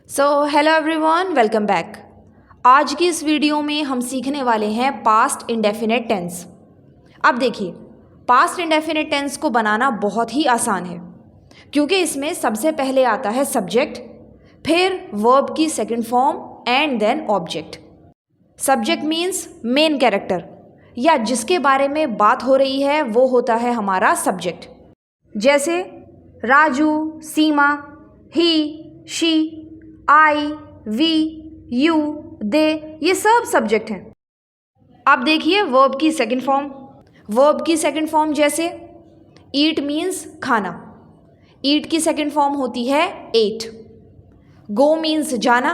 So hello everyone, welcome back. आज की इस वीडियो में हम सीखने वाले हैं पास्ट इंडेफिनिट टेंस। अब देखिए, पास्ट इंडेफिनिट टेंस को बनाना बहुत ही आसान है क्योंकि इसमें सबसे पहले आता है सब्जेक्ट, फिर वर्ब की second form and then object. Subject means main character या जिसके बारे में बात हो रही है वो होता है हमारा सब्जेक्ट। जैसे राजू, सीमा, ही, शी, आई, वी, यू, दे, ये सब सब्जेक्ट हैं। अब देखिए वर्ब की सेकंड फॉर्म। वर्ब की सेकंड फॉर्म जैसे ईट मीन्स खाना, ईट की सेकंड फॉर्म होती है एट। गो मीन्स जाना,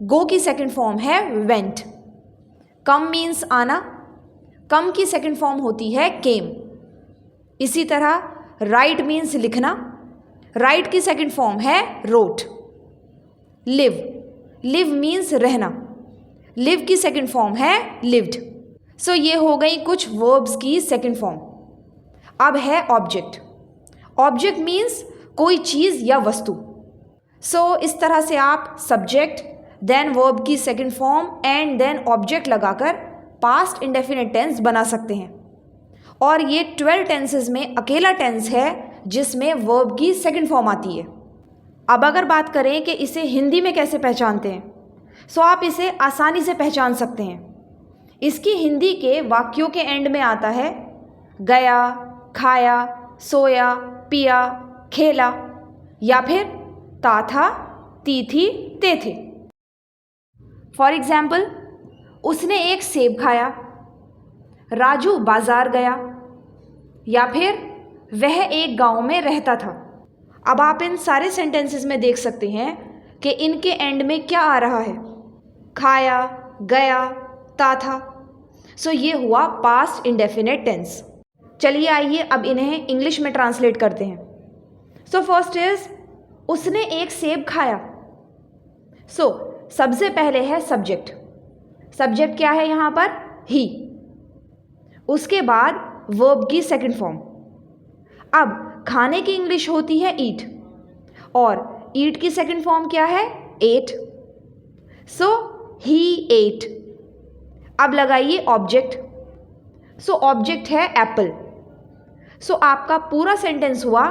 गो की सेकंड फॉर्म है वेंट। कम मीन्स आना, कम की सेकंड फॉर्म होती है केम। इसी तरह राइट मीन्स लिखना, राइट की सेकंड फॉर्म है रोट। लिव, लिव मीन्स रहना, लिव की सेकंड फॉर्म है लिव्ड। सो ये हो गई कुछ वर्ब्स की सेकंड फॉर्म। अब है ऑब्जेक्ट। ऑब्जेक्ट मीन्स कोई चीज़ या वस्तु। सो इस तरह से आप सब्जेक्ट, देन वर्ब की second form and then object लगाकर पास्ट इंडेफिनिट टेंस बना सकते हैं। और ये 12 टेंसेस में अकेला टेंस है जिसमें वर्ब की सेकंड फॉर्म आती है। अब अगर बात करें कि इसे हिंदी में कैसे पहचानते हैं, सो आप इसे आसानी से पहचान सकते हैं। इसकी हिंदी के वाक्यों के एंड में आता है गया, खाया, सोया, पिया, खेला, या फिर ता था, ती थी, ते थे। फॉर एग्जाम्पल, उसने एक सेब खाया, राजू बाजार गया, या फिर वह एक गांव में रहता था। अब आप इन सारे सेंटेंसेस में देख सकते हैं कि इनके एंड में क्या आ रहा है, खाया, गया, ता था। सो ये हुआ पास्ट इंडेफिनिट टेंस। चलिए आइए अब इन्हें इंग्लिश में ट्रांसलेट करते हैं। सो फर्स्ट इज उसने एक सेब खाया। सो सबसे पहले है सब्जेक्ट। सब्जेक्ट क्या है यहाँ पर? ही। उसके बाद वर्ब की सेकंड फॉर्म। अब खाने की इंग्लिश होती है ईट, और ईट की सेकंड फॉर्म क्या है? एट। सो ही एट। अब लगाइए ऑब्जेक्ट। सो ऑब्जेक्ट है एप्पल। सो आपका पूरा सेंटेंस हुआ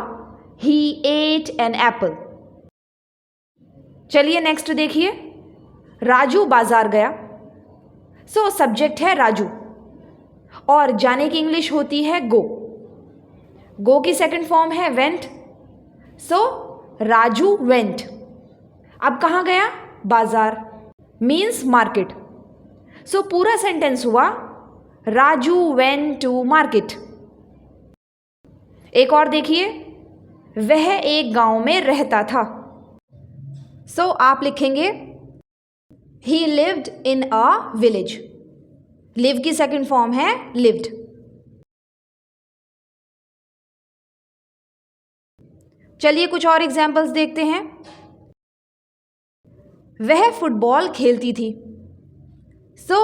ही एट एन एप्पल। चलिए नेक्स्ट देखिए, राजू बाजार गया। सो सब्जेक्ट है राजू, और जाने की इंग्लिश होती है गो। गो की सेकंड फॉर्म है वेंट। सो राजू वेंट। अब कहाँ गया? बाजार, मीन्स मार्केट। सो पूरा सेंटेंस हुआ राजू वेंट टू मार्केट। एक और देखिए, वह एक गांव में रहता था। सो आप लिखेंगे ही lived in a village. Live की सेकंड फॉर्म है लिव्ड। चलिए कुछ और एग्जाम्पल्स देखते हैं। वह फुटबॉल खेलती थी। So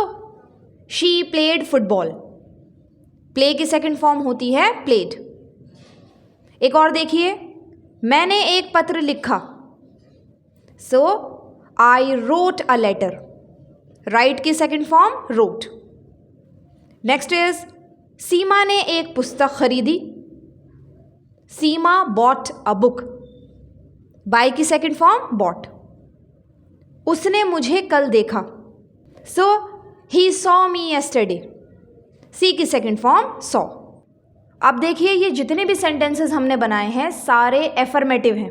she played football. Play की सेकंड फॉर्म होती है प्लेड। एक और देखिए, मैंने एक पत्र लिखा। So I wrote a letter. Write की second form wrote. Next is Seema ने एक पुस्तक खरीदी। Seema bought a book. Buy की सेकंड फॉर्म बॉट। उसने मुझे कल देखा। सो ही सॉ मी यस्टरडे। सी की सेकंड फॉर्म सॉ। अब देखिए, ये जितने भी सेंटेंसेस हमने बनाए हैं सारे एफर्मेटिव हैं।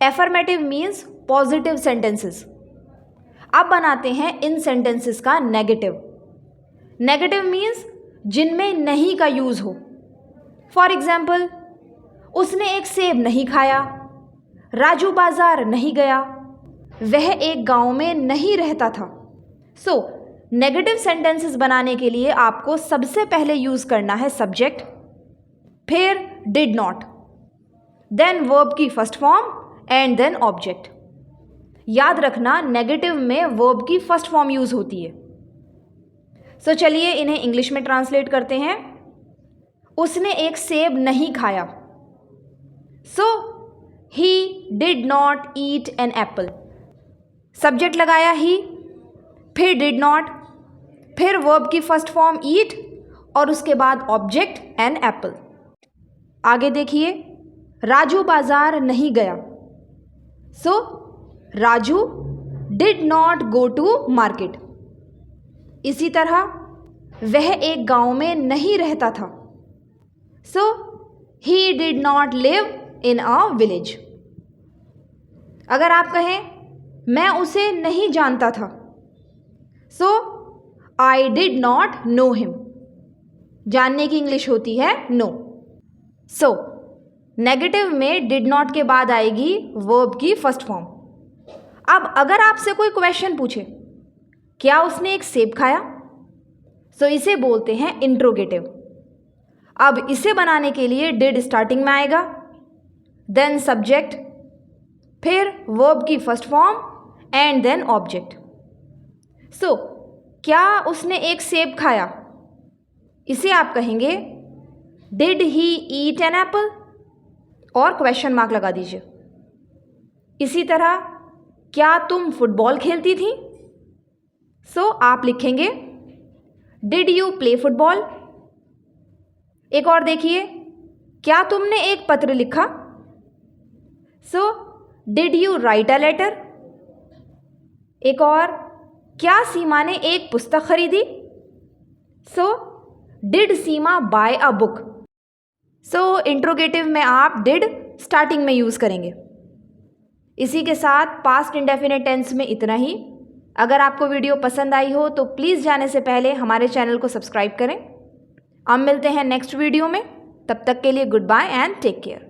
Affirmative means positive sentences. अब बनाते हैं इन सेंटेंसेस का नेगेटिव। नेगेटिव मीन्स जिनमें नहीं का यूज हो। फॉर एग्जाम्पल, उसने एक सेब नहीं खाया, राजू बाजार नहीं गया, वह एक गांव में नहीं रहता था। सो नेगेटिव सेंटेंसेस बनाने के लिए आपको सबसे पहले यूज करना है सब्जेक्ट, फिर डिड नॉट, देन वर्ब की first form and then object. याद रखना, नेगेटिव में वर्ब की फर्स्ट फॉर्म यूज होती है। सो चलिए इन्हें इंग्लिश में ट्रांसलेट करते हैं। उसने एक सेब नहीं खाया। सो he did not eat an apple. Subject लगाया ही, फिर डिड नॉट, फिर वर्ब की फर्स्ट फॉर्म ईट और उसके बाद ऑब्जेक्ट एन एप्पल। आगे देखिए, राजू बाजार नहीं गया। So Raju did not go to market. इसी तरह वह एक गांव में नहीं रहता था। So he did not live in a village. अगर आप कहें मैं उसे नहीं जानता था, so I did not know him. जानने की इंग्लिश होती है नो। सो नेगेटिव में डिड नॉट के बाद आएगी वर्ब की फर्स्ट फॉर्म। अब अगर आपसे कोई क्वेश्चन पूछे क्या उसने एक सेब खाया, सो इसे बोलते हैं इंट्रोगेटिव। अब इसे बनाने के लिए डिड स्टार्टिंग में आएगा, देन सब्जेक्ट, फिर वर्ब की first form and then object. So क्या उसने एक सेब खाया, इसे आप कहेंगे did he eat an apple और क्वेश्चन मार्क लगा दीजिए। इसी तरह क्या तुम फुटबॉल खेलती थी, सो आप लिखेंगे डिड यू प्ले फुटबॉल। एक और देखिए, क्या तुमने एक पत्र लिखा, so did you write a letter. एक और, क्या सीमा ने एक पुस्तक खरीदी, so did Seema buy a book. So interrogative में आप डिड स्टार्टिंग में यूज़ करेंगे। इसी के साथ पास्ट इंडेफिनिट टेंस में इतना ही। अगर आपको वीडियो पसंद आई हो तो प्लीज़ जाने से पहले हमारे चैनल को सब्सक्राइब करें। हम मिलते हैं नेक्स्ट वीडियो में, तब तक के लिए goodbye and take care.